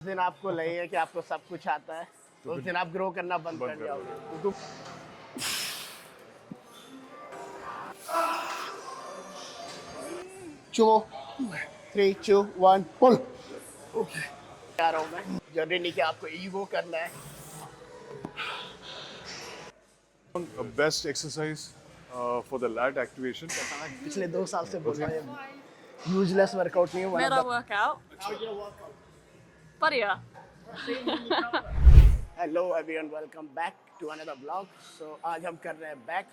उस दिन आपको लगेगा कि आपको सब कुछ आता है तो उस दिन आप ग्रो करना बंद कर जाओगे तो चुमो 3 2 1 पुल ओके आ रहा हूँ मैं जरूरी नहीं कि आपको ईगो करना है Best exercise for the lat activation. पिछले 2 साल से बोल रहा है यूजलेस वर्कआउट नहीं है Meta workout. Buddier. Hello everyone welcome back to another blog so आज हम कर रहे हैं बैक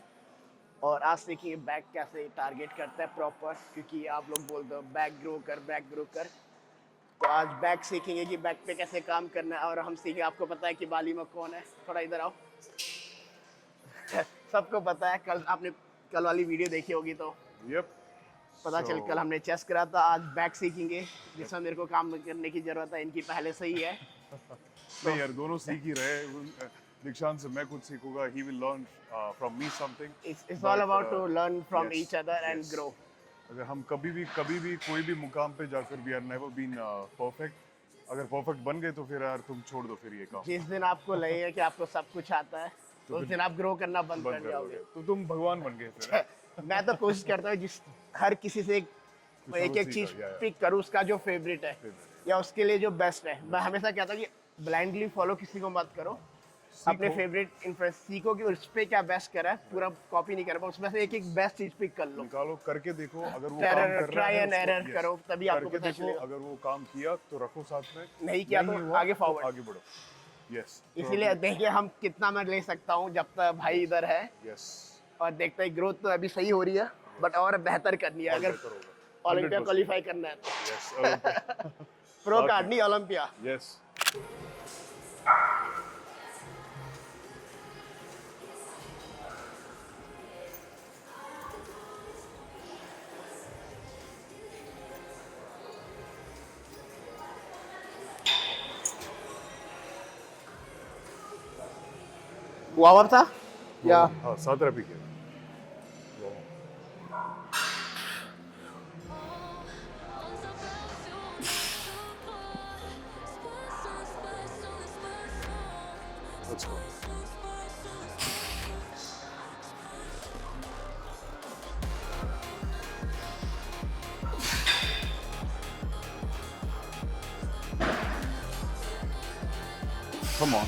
और आज सीखिए बैक कैसे टारगेट करता है प्रॉपर क्योंकि आप लोग बोलते हो बैक ग्रो कर तो आज बैक सीखेंगे कि बैक पे कैसे काम करना है और हम सीखेंगे आपको पता है कि बाली में कौन है थोड़ा इधर आओ सबको पता है कल वाली वीडियो देखी होगी तो Yep. पता चल कल हमने चेस्ट करा था आज बैक सीखेंगे जिसमें मेरे को काम करने की जरूरत है इनकी पहले से ही है नहीं यार दोनों सीख ही रहे दीक्षांत से मैं कुछ सीखूंगा he will learn from me something. It's all about to learn from each other and grow. अगर हम कभी भी कोई भी मुकाम पे जाकर भी यार never been perfect अगर परफेक्ट बन गए तो फिर यार तुम छोड़ दो फिर ये काम जिस दिन आपको लगेगा कि आपको सब कुछ आता है तो उस दिन आप ग्रो करना बंद कर जाओगे तो तुम भगवान बन गए फिर मैं तो कोशिश करता हूँ हर किसी से एक चीज पिक करूँ उसका जो फेवरेट है या उसके लिए जो बेस्ट है मैं हमेशा कहता हूँ कि ब्लाइंडली फॉलो किसी को मत करो अपने फेवरेट इन्फ्लुएंस सीखो कि उस पे क्या बेस्ट करा है पूरा कॉपी नहीं कर पाओ उसमें से एक बेस्ट चीज पिक कर लो निकालो करके देखो अगर वो काम कर रहा है ट्राई एंड एरर करो तभी आपको पता चलेगा अगर वो काम किया तो रखो साथ में नहीं किया तो आगे फॉरवर्ड आगे बढ़ो यस इसीलिए देखिए हम कितना मैं ले सकता हूँ जब तक भाई इधर है यस और देखते हैं ग्रोथ तो अभी सही हो रही है बट और बेहतर करनी है अगर ओलंपिया क्वालिफाई करना है तो यस प्रो कार्ड नहीं ओलंपिया यस वावर था या हाँ 7 रैपी के Let's go. Come on.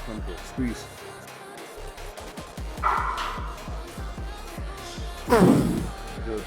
Control. Squeeze. Good.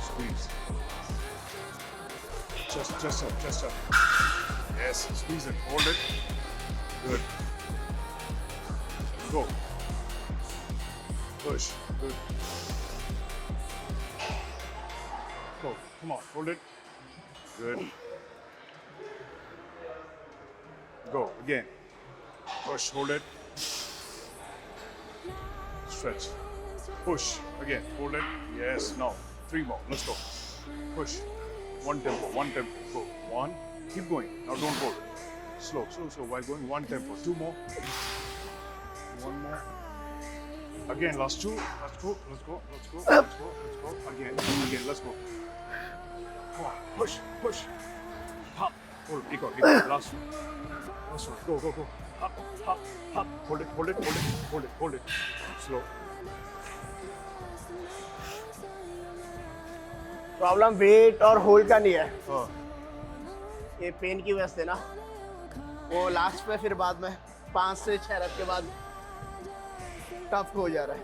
Squeeze. Just up. Yes, squeeze it. Hold it. Good. Go. Push. Good. Go. Come on. Hold it. Good. Go. Again. Push. Hold it. Stretch. Push. Again. Hold it. Yes. Now. 3 more. Let's go. Push. One tempo. Go. 1. Keep going. Now don't hold. Slow. While going 1 tempo. 2 more. 1 more. Again. Last 2. Let's go. Again. Let's go. Come on. Push. Hop. Hold. Take out. Last one. Go. Hop. Hold it. Slow. Problem weight और hold का नहीं है हाँ. ये pen की वजह से ना वो लास्ट पे फिर बाद में 5 से 6 रैप के बाद टफ हो जा रहा है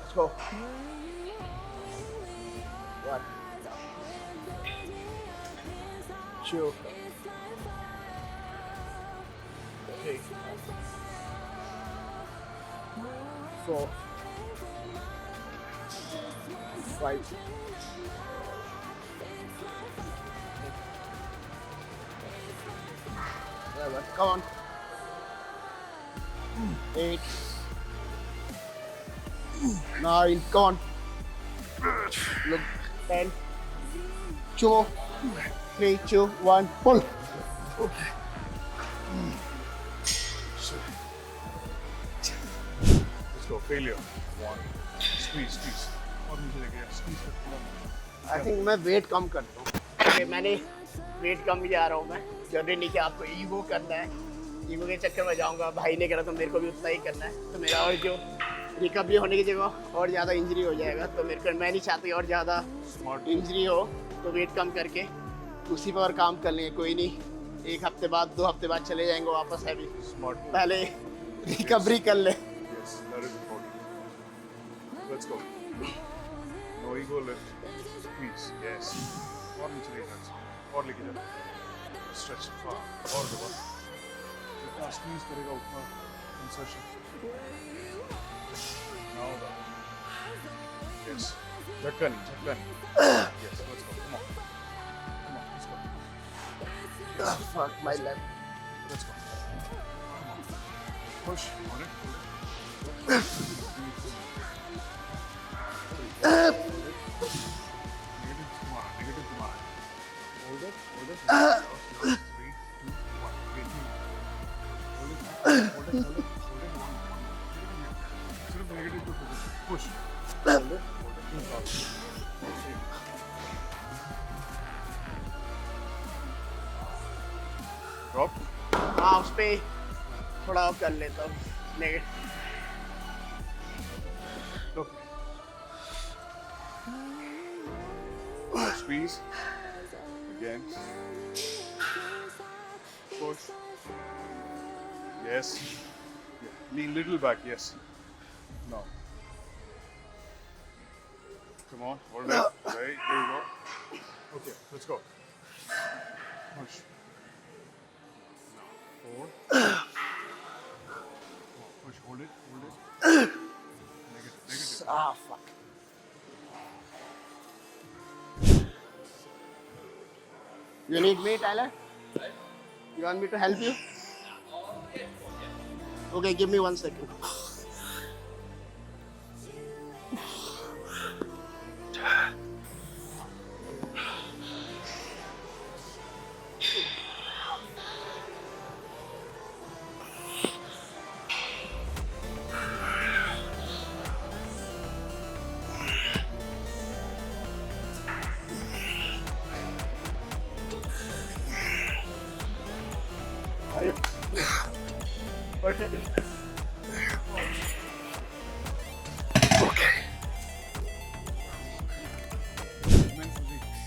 Let's go. 1 2 4, 5, 7, come on, 8, 9, come on, look, 10, 2, 3, 2, 1, pull. Let's go. Failure. 1. Squeeze, squeeze. और नीचे लेके आ. Squeeze करके. आई थिंक मैं वेट कम करता हूँ. Okay, मैंने वेट कम ही जा रहा हूँ मैं. जरूरी नहीं कि आपको ईगो करना है. ईगो के चक्कर में जाऊँगा. भाई ने करा तो मेरे को भी उतना ही करना है. तो मेरा और जो रिकवरी होने की जगह और ज़्यादा इंजरी हो जाएगा. तो मेरे को मैं नहीं चाहती और ज़्यादा इंजरी हो. तो वेट कम करके उसी पर काम कर लेंगे. कोई नहीं, 1 हफ्ते बाद 2 हफ्ते बाद चले जाएंगे वापस हैवी. Smart. पहले रिकवरी कर ले. Yes, that is important. Let's go. No ego lift. Squeeze. Yes. और नीचे लेके जा. और लेके जा. Stretch. हाँ. और दबा. जितना squeeze करेगा उतना insertion. Now that. Yes. झटका नहीं, झटका नहीं. Yes. Let's go. Come on. Come on. Let's go. Fuck my leg. Let's go. Come on. Push on it. Negative Kumar. Hold it. 3, 2, 1. Hold it. सिर्फ negative को push. Hold it. Drop. हाँ, उस पे थोड़ा और कर लेता हूँ. Negative. Okay. Squeeze. Again. Push. Yes. Yeah. Lean little back. Yes. Now. Come on. Hold it. Right. There you go. Okay. Let's go. Push. Now. 4. Push. Hold it. Hold it. Negative. Ah, fuck. You need me, Tyler? You want me to help you? Okay, give me 1 second.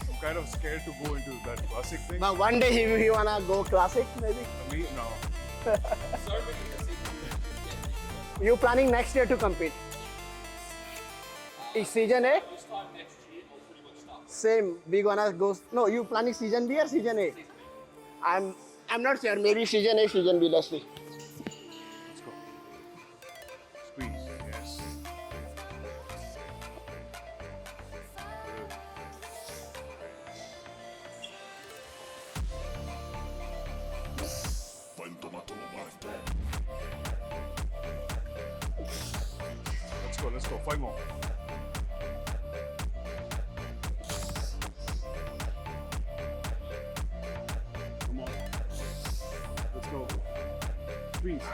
I'm kind of scared to go into that classic thing. But one day he wanna go classic, maybe. Me? No. You planning next year to compete? Is season A? Same. We gonna go. No, you planning season B or season A? I'm not sure. Maybe season A, season B. Let's see. Let's go. Squeeze. Yes. Let's go. 5 more. Come on. Let's go. Squeeze.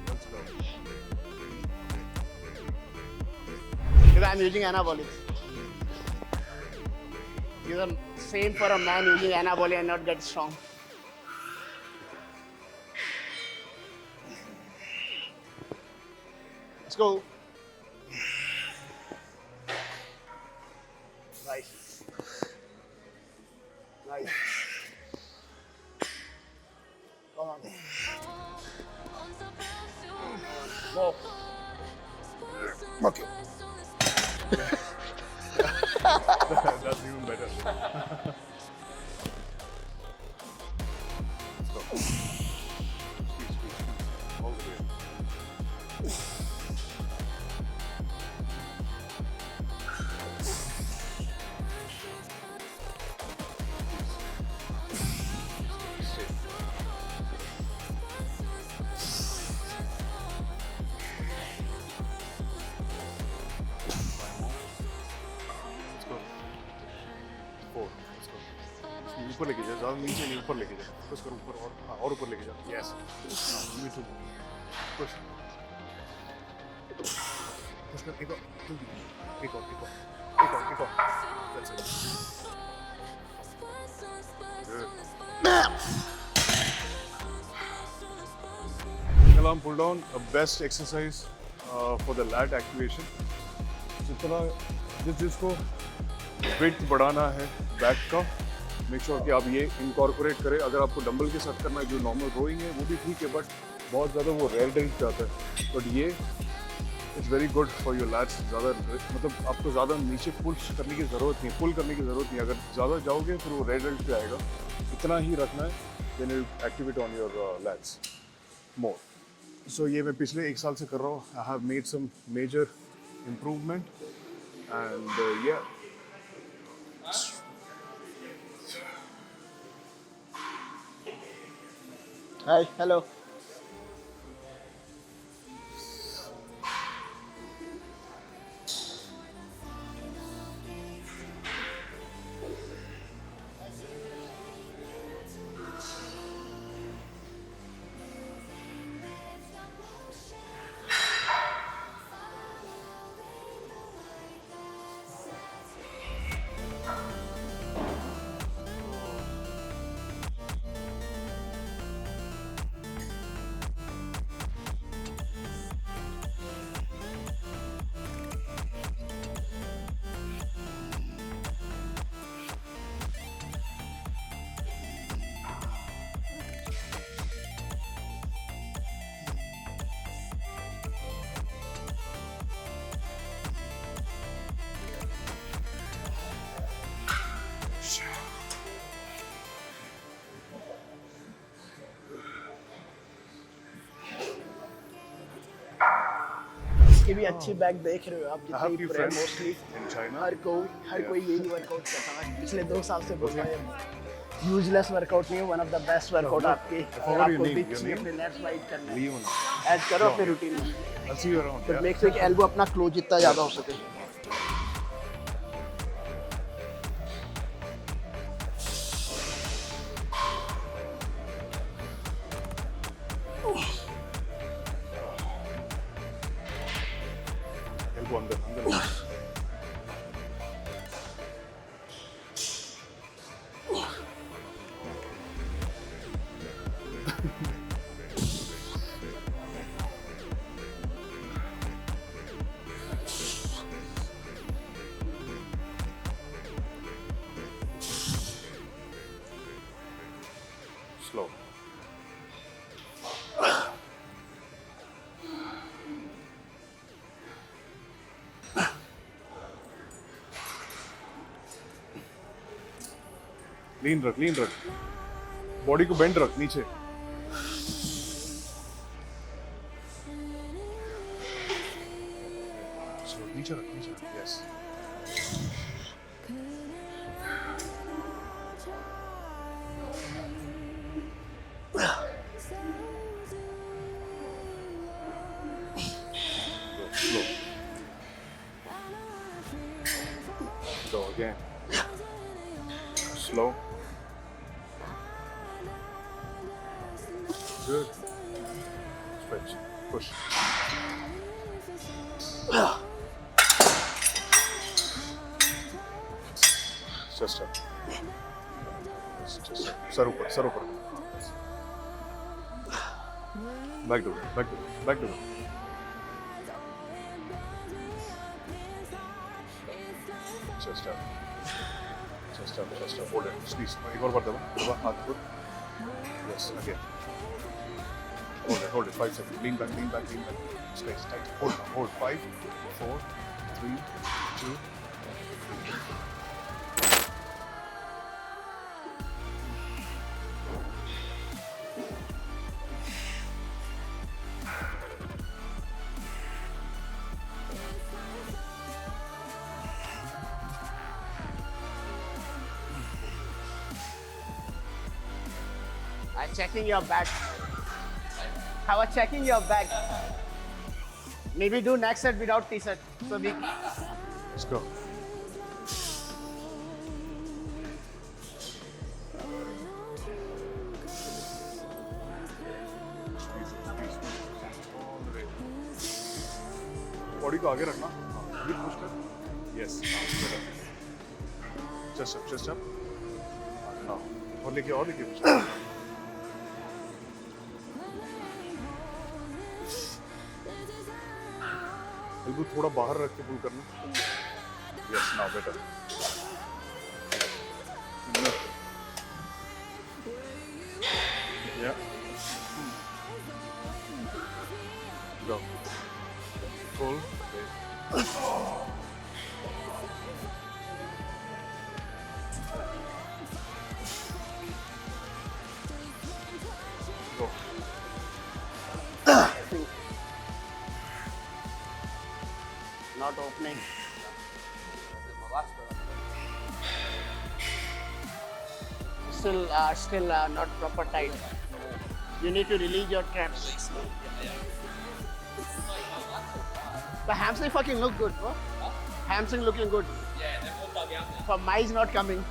Let's go. Because I'm using anabolic. It's the same for a man using anabolic and not get strong. Let's go. Nice. Nice. Come on. Go. Okay. That's even better. Let's go. Squeeze. All the way. Stay. Let's go. 4. Let's go. ऊपर लेके जा, ज़्यादा नीचे नहीं, ऊपर लेके जा. Push कर ऊपर और हाँ और ऊपर लेके जा. Yes. Me too. Push. Push कर एक और जल्दी. एक और. That's it. Good. Single arm pull down, a best exercise for the lat activation. जितना जिसको वेट बढ़ाना है बैक का, मेक श्योर कि आप ये इनकॉर्पोरेट करें. अगर आपको डंबल के साथ करना है, जो नॉर्मल रोइंग है वो भी ठीक है, बट बहुत ज़्यादा वो रेयर डेंट जाता है. बट ये it's very good for your lats. ज़्यादा मतलब आपको ज़्यादा नीचे पुल करने की ज़रूरत नहीं, पुल करने की ज़रूरत नहीं. अगर ज़्यादा जाओगे फिर वो रेयर डेंट पे आएगा. इतना ही रखना है, then you activate on your lats more. So ये मैं पिछले 1 साल से कर रहा हूँ. I have made some major improvement and या Hi, hello. इसके भी अच्छे बैग देख रहे हो आप. I have जितने few प्रे friends मोस्टली in China. हर कोई यही वर्कआउट करता है. पिछले 2 साल से बोल रहा है यूजलेस वर्कआउट नहीं है, one of the best workout आपके. और forgot your आपको name, बिच your में name? अपने लेट्स वाइड करना है, Leon. ऐड करो अपने रूटीन में. I'll see you around. तो Yeah. मेक श्योर कि एल्बो अपना क्लोज जितना ज़्यादा हो सके. Elbow under. Slow. लीन रख. बॉडी को बेंड रख नीचे. So, नीचे रख. Yes. Slow. Go again. Slow. Good. Stretch. Push. Just up. Just up. Sir ऊपर. Back to it. Just up. Hold it. Squeeze. एक और बार दबा. हाथ को. Yes. Again. Hold it. 5 seconds. Lean back. Space. Tight. Hold. 5, 4, 3, 2. I'm checking your back. I was checking your back. Maybe do next set without t-shirt. So we Let's go. Body को आगे रखना. ये push कर. Yes. Chest up, chest up. Now. और लेके push कर. Elbow थोड़ा बाहर रख के पुल करना. Yes, now better. Yeah. Go. Pull. Go. not opening. Still not proper tight. You need to release your traps. The hamstring fucking look good, bro. Hamstring looking good. Yeah, they're all dug out there. But mine's not coming.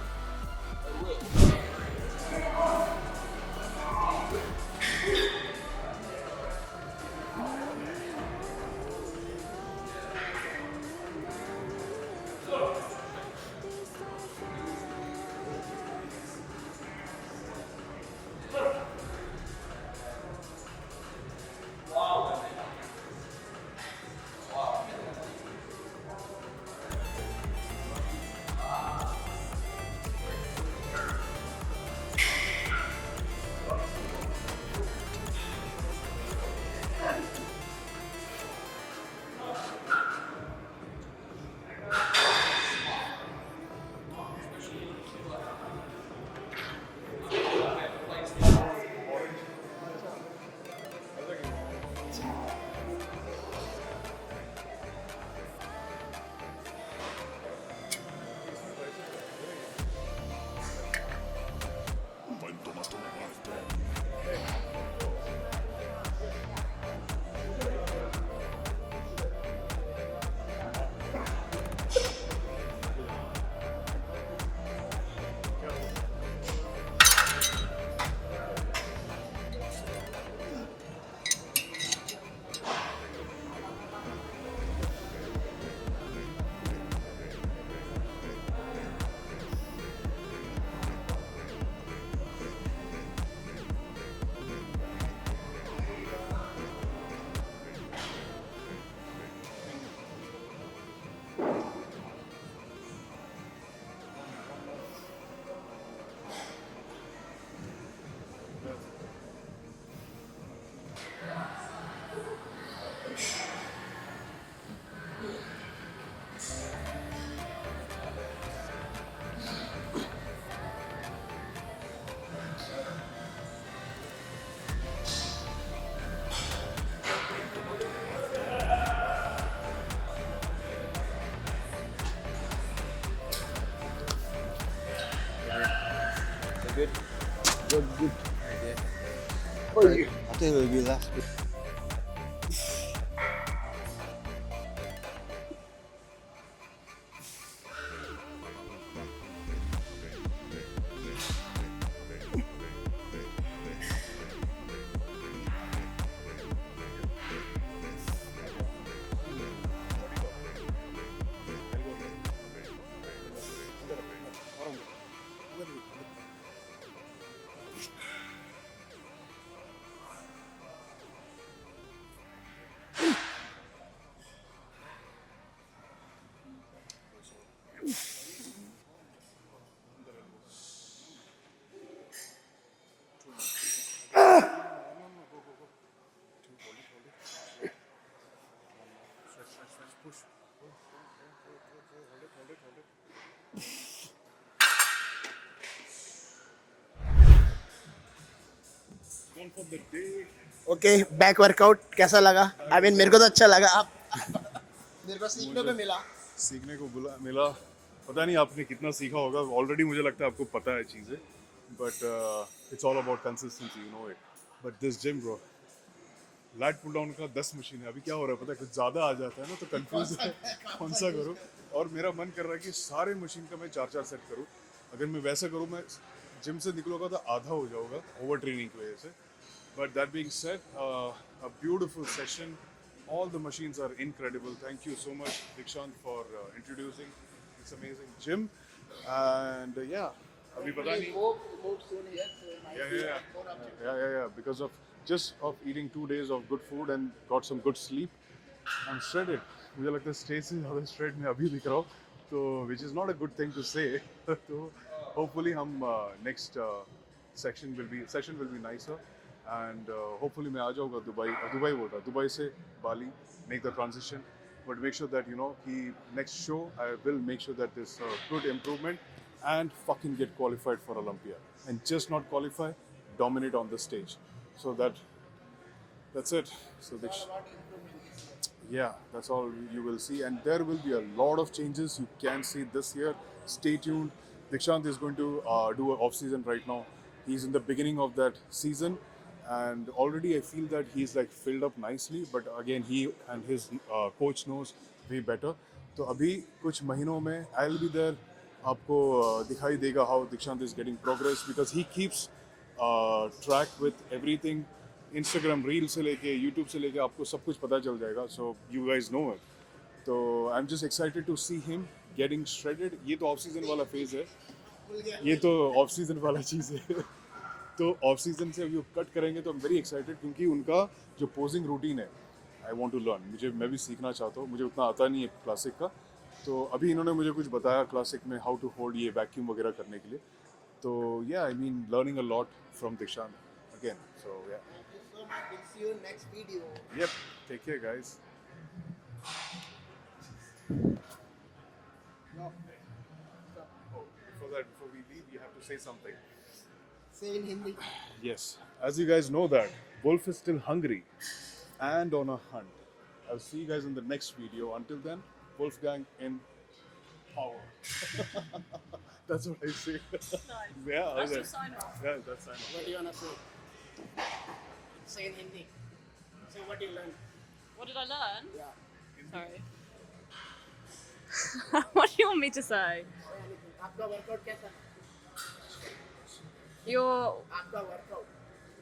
Good. Good, good. Oh, yeah. I think it'll be last. Push, One for the day. Okay back workout कैसा लगा? I mean मेरे को तो अच्छा लगा। आप मेरे को सीखने को मिला। सीखने को मिला। पता नहीं आपने कितना सीखा होगा, ऑलरेडी मुझे लगता है आपको पता है चीज़ें, but it's all about consistency, you know it. But this gym bro, lat pull down का 10 मशीन है। अभी क्या हो रहा है पता है, कुछ ज़्यादा आ जाता है ना तो कंफ्यूज है कौन सा करूँ। और मेरा मन कर रहा है कि सारे मशीन का मैं 4-4 सेट करूँ। अगर मैं वैसा करूँ, मैं जिम से निकलूंगा तो आधा हो जाऊंगा ओवर ट्रेनिंग की वजह से। But that being said, a beautiful session, all the machines are incredible. Thank you so much Dikshant for introducing this amazing gym. And yeah, abhi pata nahi, yeah, because of just of eating 2 days of good food and got some good sleep, I'm shredded. मुझे लगता है stage से ज़्यादा shred मैं अभी दिख रहा हूँ, तो which is not a good thing to say. तो hopefully हम next session will be nicer. And hopefully मैं आ जाऊँगा दुबई बोल रहा, दुबई से बाली, make the transition. But make sure that, you know, next show I will make sure that there's a good improvement and fucking get qualified for Olympia. And just not qualify, dominate on the stage. So that's it. So yeah, that's all you will see. And there will be a lot of changes you can see this year. Stay tuned. Dikshant is going to do an off-season right now. He's in the beginning of that season. And already I feel that he's like filled up nicely. But again, he and his coach knows way better. तो अभी कुछ महीनों में I'll be there. आपको दिखाई देगा how Dikshant is getting progress, because he keeps track with everything. Instagram reel से लेके YouTube से लेके आपको सब कुछ पता चल जाएगा. So you guys know it. तो I'm just excited to see him getting shredded. ये तो ऑफ सीजन वाला फेज है, ये तो ऑफ सीजन वाला चीज़ है. तो ऑफ सीजन से अभी कट करेंगे तो I'm very excited, क्योंकि उनका जो पोजिंग रूटीन है I want to learn. मैं भी सीखना चाहता हूँ. मुझे उतना आता नहीं है क्लासिक का, तो अभी इन्होंने मुझे कुछ बताया क्लासिक में हाउ टू होल्ड ये वैक्यूम वगैरह करने के लिए. तो yeah, I mean learning a lot from Dikshant again. So yeah. Thank you so much. We'll see you in next video. Yep. Take care, guys. No. Oh, before we leave, you have to say something. Say in Hindi. Yes. As you guys know that Wolf is still hungry and on a hunt. I'll see you guys in the next video. Until then, Wolfgang in power. That's what I say. Nice. Yeah. That's okay. your sign off. Yeah, that's sign off. What do you wanna say? Say in Hindi. Say what you learned. What did I learn? Yeah. Sorry. What do you want me to say? Say anything. आपका workout कैसा? Your. आपका workout,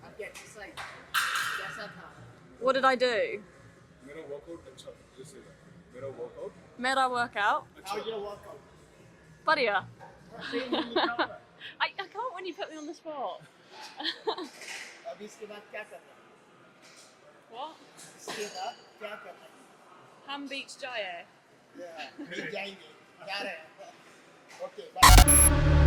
आपकी exercise कैसा था? What did I do? मेरा workout अच्छा था. Just say that. मेरा workout. Made I work out? How's your workout? Buddier. Say in Hindi क्या हुआ? I can't when you put me on the spot. अभी इसके बाद क्या करना है? What? इसके बाद क्या करना है? Ham Beach Jaya. जाएंगे, जा रहे हैं. Okay, bye.